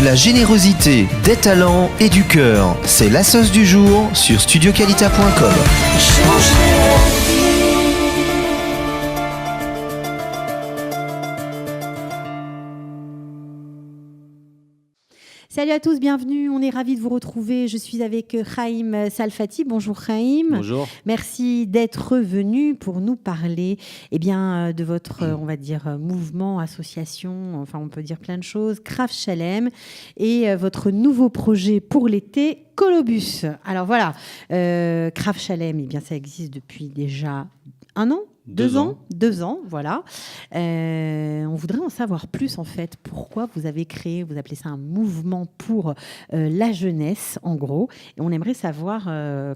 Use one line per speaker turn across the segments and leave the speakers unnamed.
la générosité, des talents et du cœur. C'est la sauce du jour sur studiocalita.com.
Salut à tous, bienvenue. On est ravis de vous retrouver. Je suis avec Chaim Salfati. Bonjour Chaim.
Bonjour.
Merci d'être venu pour nous parler de votre, on va dire, mouvement, association, enfin on peut dire plein de choses, Kraf Shalem et votre nouveau projet pour l'été, Colobus. Alors voilà, Kraf Shalem, ça existe depuis déjà 1 an. 2 ans. 2 ans, voilà. On voudrait en savoir plus, en fait. Pourquoi vous avez créé, vous appelez ça un mouvement pour la jeunesse, en gros. Et on aimerait savoir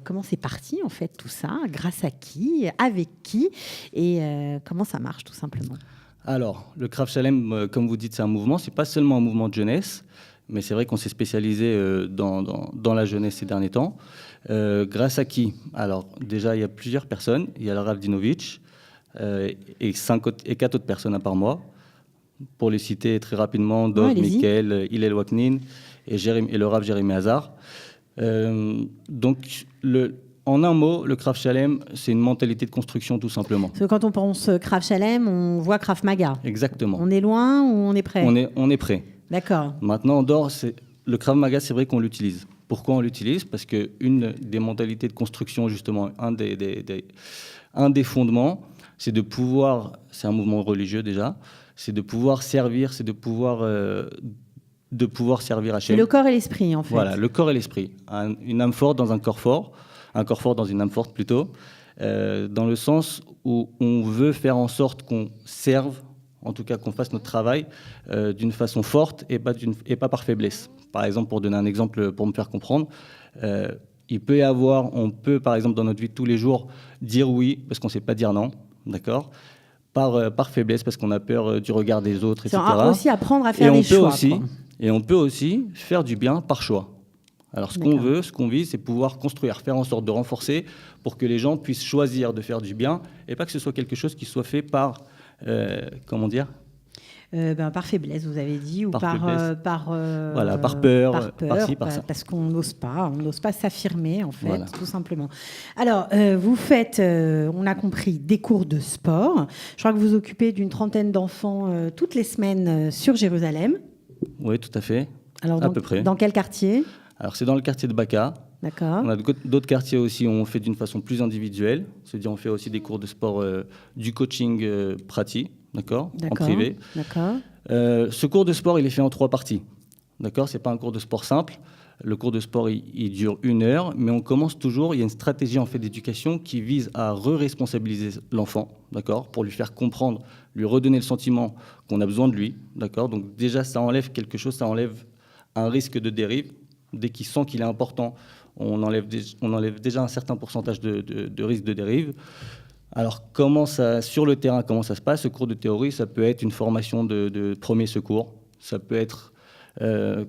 comment c'est parti, en fait, tout ça. Grâce à qui, avec qui, et comment ça marche, tout simplement.
Alors, le Kraf Shalem, comme vous dites, c'est un mouvement. C'est pas seulement un mouvement de jeunesse, mais c'est vrai qu'on s'est spécialisé dans la jeunesse ces derniers temps. Grâce à qui? Alors, déjà, il y a plusieurs personnes. Il y a le Rav Dinovitch, et 4 autres personnes à part moi. Pour les citer très rapidement, Dov, Michael, Hillel Waknin et le Rav Jérémy Hazar. Donc, en un mot, le Kraf Shalem, c'est une mentalité de construction, tout simplement.
Parce que quand on pense Kraf Shalem, on voit Kraf Maga.
Exactement.
On est loin ou on est prêt?
On est prêt. D'accord. Maintenant, en dehors, le Krav Maga, c'est vrai qu'on l'utilise. Pourquoi on l'utilise? Parce qu'une des mentalités de construction, justement, un des fondements, c'est de pouvoir, c'est un mouvement religieux déjà, c'est de pouvoir servir, c'est de pouvoir servir Hachem.
C'est le corps et l'esprit, en fait.
Voilà, le corps et l'esprit. Une âme forte dans un corps fort dans une âme forte plutôt, dans le sens où on veut faire en sorte qu'on serve, en tout cas qu'on fasse notre travail d'une façon forte et pas par faiblesse. Par exemple, pour donner un exemple pour me faire comprendre, on peut par exemple dans notre vie de tous les jours dire oui parce qu'on ne sait pas dire non. D'accord, par faiblesse, parce qu'on a peur du regard des autres, etc.
C'est aussi apprendre à faire des choix.
Et on peut aussi faire du bien par choix. Alors, ce qu'on vise, c'est pouvoir construire, faire en sorte de renforcer pour que les gens puissent choisir de faire du bien et pas que ce soit quelque chose qui soit fait par,
par faiblesse, vous avez dit, ou par
peur,
parce qu'on n'ose pas s'affirmer, en fait, voilà. Tout simplement. Alors, vous faites, on a compris, des cours de sport. Je crois que vous occupez d'une 30aine d'enfants toutes les semaines sur Jérusalem.
Oui, tout à fait.
Alors,
à peu près.
Dans quel quartier?
Alors, c'est dans le quartier de Baka.
D'accord.
On a d'autres quartiers aussi où on fait d'une façon plus individuelle. C'est-à-dire, on fait aussi des cours de sport, du coaching pratique. D'accord, en privé.
D'accord.
Ce cours de sport, il est fait en 3 parties. D'accord, c'est pas un cours de sport simple. Le cours de sport, il dure 1 heure, mais on commence toujours. Il y a une stratégie en fait d'éducation qui vise à re-responsabiliser l'enfant, d'accord, pour lui faire comprendre, lui redonner le sentiment qu'on a besoin de lui, d'accord. Donc déjà, ça enlève quelque chose, ça enlève un risque de dérive. Dès qu'il sent qu'il est important, on enlève déjà un certain pourcentage de risque de dérive. Alors, sur le terrain, comment ça se passe? Ce cours de théorie, ça peut être une formation de premier secours. Ça peut être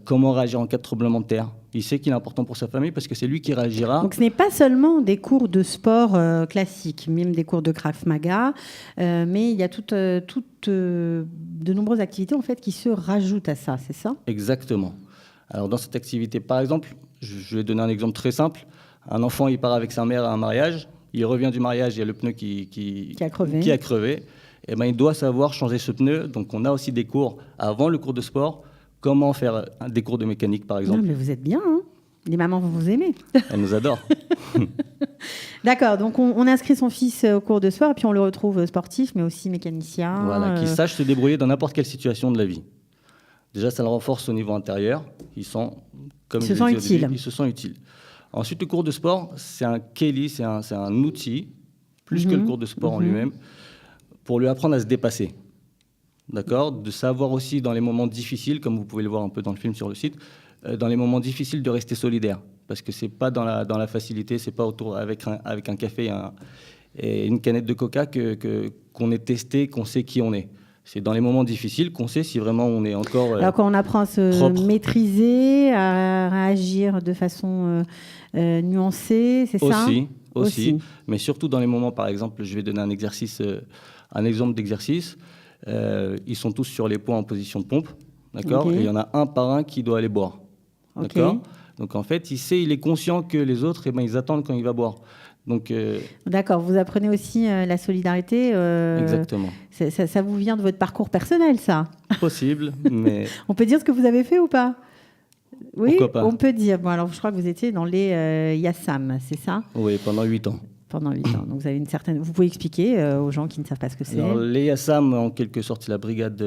comment réagir en cas de tremblement de terre. Il sait qu'il est important pour sa famille parce que c'est lui qui réagira.
Donc, ce n'est pas seulement des cours de sport classiques, même des cours de Krav Maga, mais il y a de nombreuses activités en fait, qui se rajoutent à ça, c'est ça?
Exactement. Alors, dans cette activité, par exemple, je vais donner un exemple très simple. Un enfant, il part avec sa mère à un mariage. Il revient du mariage, il y a le pneu qui a crevé. Et il doit savoir changer ce pneu. Donc, on a aussi des cours avant le cours de sport. Comment faire des cours de mécanique, par exemple.
Non, mais vous êtes bien, hein? Les mamans vont vous aimer.
Elles nous adorent.
D'accord, donc on inscrit son fils au cours de sport et puis on le retrouve sportif, mais aussi mécanicien.
Voilà, qui sache se débrouiller dans n'importe quelle situation de la vie. Déjà, ça le renforce au niveau intérieur. Il se sent utile. Ensuite, le cours de sport, c'est un keli, c'est un outil, plus que le cours de sport en lui-même, pour lui apprendre à se dépasser. D'accord? De savoir aussi, dans les moments difficiles, comme vous pouvez le voir un peu dans le film sur le site, dans les moments difficiles, de rester solidaire. Parce que ce n'est pas dans la facilité, ce n'est pas avec un café et une canette de coca qu'on est testé, qu'on sait qui on est. C'est dans les moments difficiles qu'on sait si vraiment on est encore
alors quand on apprend à se maîtriser, à réagir de façon nuancée, c'est ça?
Aussi. Mais surtout dans les moments, par exemple, je vais donner un exemple d'exercice. Ils sont tous sur les poids en position de pompe, d'accord,
Ok.
et il y en a un par un qui doit aller boire,
Ok.
d'accord. Donc en fait, il est conscient que les autres, ils attendent quand il va boire. Donc
D'accord, vous apprenez aussi la solidarité.
exactement,
Ça vous vient de votre parcours personnel, ça?
possible, mais
On peut dire ce que vous avez fait ou pas? Oui,
pourquoi pas.
on peut dire. Bon, alors je crois que vous étiez dans les Yassam, c'est ça?
Oui, pendant 8 ans.
Pendant 8 ans. Donc vous avez une certaine. Vous pouvez expliquer aux gens qui ne savent pas ce que c'est.
Alors, les Yassam, en quelque sorte, c'est la brigade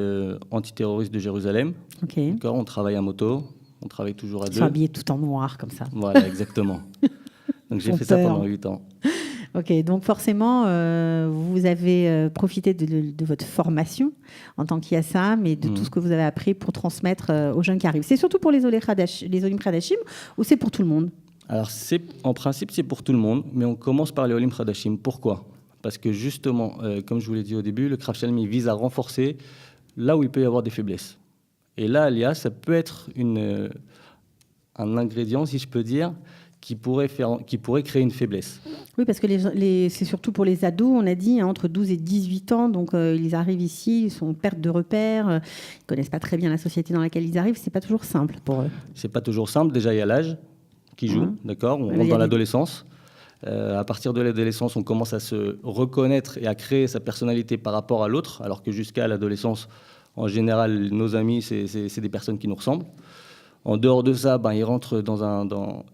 antiterroriste de Jérusalem.
Ok.
D'accord, on travaille à moto, on travaille toujours à
Ils sont
deux.
habillés tout en noir comme ça.
Voilà, exactement. Donc j'ai
Ils ont
fait ça
peur.
pendant 8 ans.
Ok, donc forcément, vous avez profité de votre formation en tant qu'Yassam et de tout ce que vous avez appris pour transmettre aux jeunes qui arrivent. C'est surtout pour les Olim Khadashim ou c'est pour tout le monde?
Alors, en principe, c'est pour tout le monde, mais on commence par les Olim Khadashim. Pourquoi? Parce que justement, comme je vous l'ai dit au début, le Krav Shalem, il vise à renforcer là où il peut y avoir des faiblesses. Et là, Alia, ça peut être un ingrédient, si je peux dire, qui pourrait créer une faiblesse.
Oui, parce que c'est surtout pour les ados, on a dit, hein, entre 12 et 18 ans. Donc, ils arrivent ici, ils sont en perte de repères, ils ne connaissent pas très bien la société dans laquelle ils arrivent. Ce n'est pas toujours simple pour eux.
C'est pas toujours simple. Déjà, il y a l'âge qui joue, d'accord. On rentre dans l'adolescence. À partir de l'adolescence, on commence à se reconnaître et à créer sa personnalité par rapport à l'autre, alors que jusqu'à l'adolescence, en général, nos amis, c'est des personnes qui nous ressemblent. En dehors de ça, ils rentrent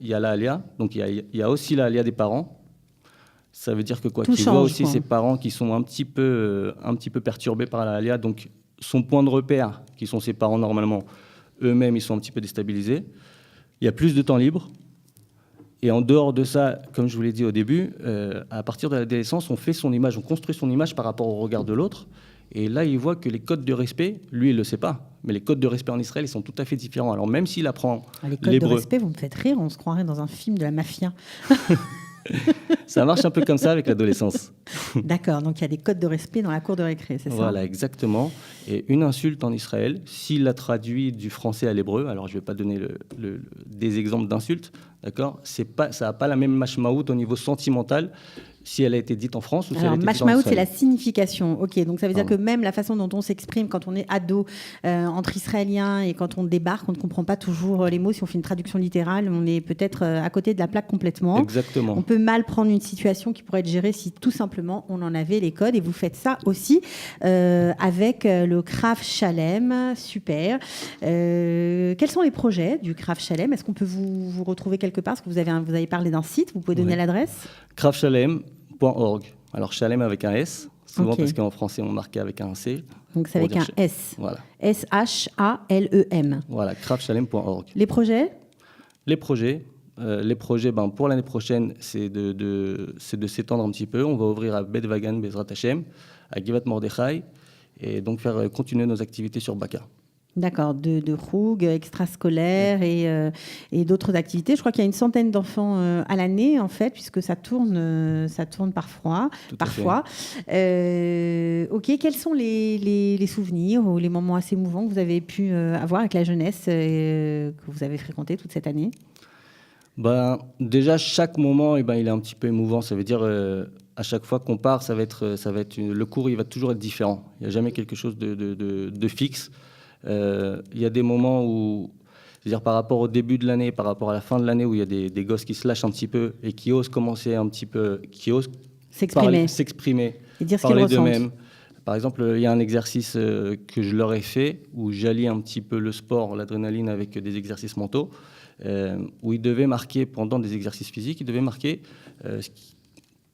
il y a la alia, donc il y a aussi la alia des parents. Ça veut dire que quoi, qu'il voit aussi ses parents qui sont un petit peu perturbés par la alia, donc son point de repère, qui sont ses parents normalement, eux-mêmes, ils sont un petit peu déstabilisés. Il y a plus de temps libre. Et en dehors de ça, comme je vous l'ai dit au début, à partir de l'adolescence, on fait son image, on construit son image par rapport au regard de l'autre. Et là, il voit que les codes de respect, lui, il ne le sait pas, mais les codes de respect en Israël, ils sont tout à fait différents. Alors même s'il apprend
les codes de respect, vous me faites rire, on se croirait dans un film de la mafia.
Ça marche un peu comme ça avec l'adolescence.
D'accord, donc il y a des codes de respect dans la cour de récré, c'est ça?
Voilà, exactement. Et une insulte en Israël, s'il la traduit du français à l'hébreu, alors je ne vais pas donner des exemples d'insultes, d'accord, ça n'a pas la même mashmaout au niveau sentimental si elle a été dite en France ou si elle a été dite en Israël.
C'est la signification. Ok, donc ça veut dire que même la façon dont on s'exprime quand on est ado entre Israéliens et quand on débarque, on ne comprend pas toujours les mots. Si on fait une traduction littérale, on est peut-être à côté de la plaque complètement.
Exactement.
On peut mal prendre une situation qui pourrait être gérée si tout simplement on en avait les codes. Et vous faites ça aussi avec le Krav Shalem. Super. Quels sont les projets du Krav Shalem? Est-ce qu'on peut vous retrouver quelque part? Parce que vous avez parlé d'un site. Vous pouvez donner l'adresse?
KravShalem.org. Alors Shalem avec un S, souvent parce qu'en français on marquait avec un C.
Donc c'est avec un S.
Voilà.
S-H-A-L-E-M.
Voilà, KravShalem.org.
Les projets,
pour l'année prochaine, c'est de s'étendre un petit peu. On va ouvrir à Bet Vagan, Bezrat Hashem, à Givat Mordechai, et donc faire continuer nos activités sur Baka.
D'accord, de Roug, extrascolaires et d'autres activités. Je crois qu'il y a une centaine d'enfants à l'année, en fait, puisque ça tourne parfois. Ok, quels sont les souvenirs ou les moments assez émouvants que vous avez pu avoir avec la jeunesse que vous avez fréquenté toute cette année?
Déjà, chaque moment, il est un petit peu émouvant. Ça veut dire, à chaque fois qu'on part, le cours, il va toujours être différent. Il n'y a jamais quelque chose de fixe. Il y a des moments où, c'est-à-dire par rapport au début de l'année, par rapport à la fin de l'année, où il y a des gosses qui se lâchent un petit peu et qui osent commencer un petit peu, qui osent s'exprimer,
et dire ce
parler
qu'ils ressentent.
d'eux-mêmes. Par exemple, il y a un exercice que je leur ai fait, où j'allie un petit peu le sport, l'adrénaline avec des exercices mentaux, où ils devaient marquer, pendant des exercices physiques, ils devaient marquer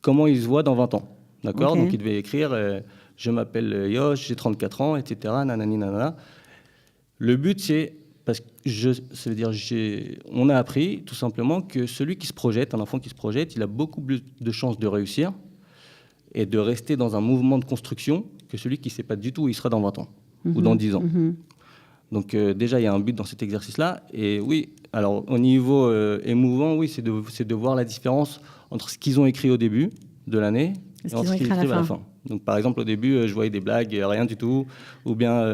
comment ils se voient dans 20 ans. D'accord ?
Okay.
Donc ils devaient écrire je m'appelle Yosh, j'ai 34 ans, etc. Nanani, nanana. Le but, c'est, parce que on a appris tout simplement que celui qui se projette, un enfant qui se projette, il a beaucoup plus de chances de réussir et de rester dans un mouvement de construction que celui qui ne sait pas du tout où il sera dans 20 ans ou dans 10 ans. Donc déjà, il y a un but dans cet exercice-là. Et oui, alors au niveau émouvant, oui, c'est de voir la différence entre ce qu'ils ont écrit au début de l'année et entre ce qu'ils écrivent à la fin. Donc, par exemple, au début, je voyais des blagues, rien du tout, ou bien,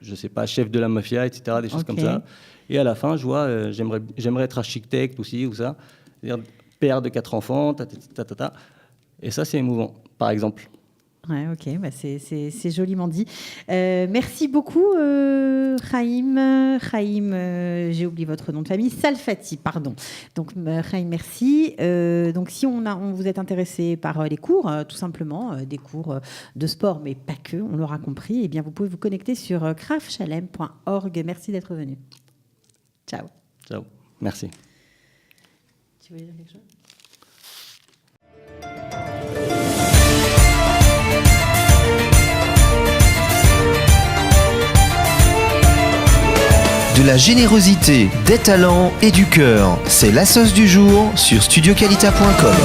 je ne sais pas, chef de la mafia, etc., des choses comme ça. Et à la fin, je vois, j'aimerais être architecte aussi, ou ça, c'est-à-dire père de 4 enfants, Et ça, c'est émouvant, par exemple.
Ouais, ok, bah c'est joliment dit. Merci beaucoup, Chaim. J'ai oublié votre nom de famille. Salfati, pardon. Donc, Chaim, merci. Donc, si vous êtes intéressé par les cours, tout simplement, des cours de sport, mais pas que, on l'aura compris, eh bien, vous pouvez vous connecter sur craftshalem.org. Merci d'être venu. Ciao.
Ciao. Merci.
Tu veux dire quelque chose ?
De la générosité, des talents et du cœur, c'est la sauce du jour sur studioqualita.com.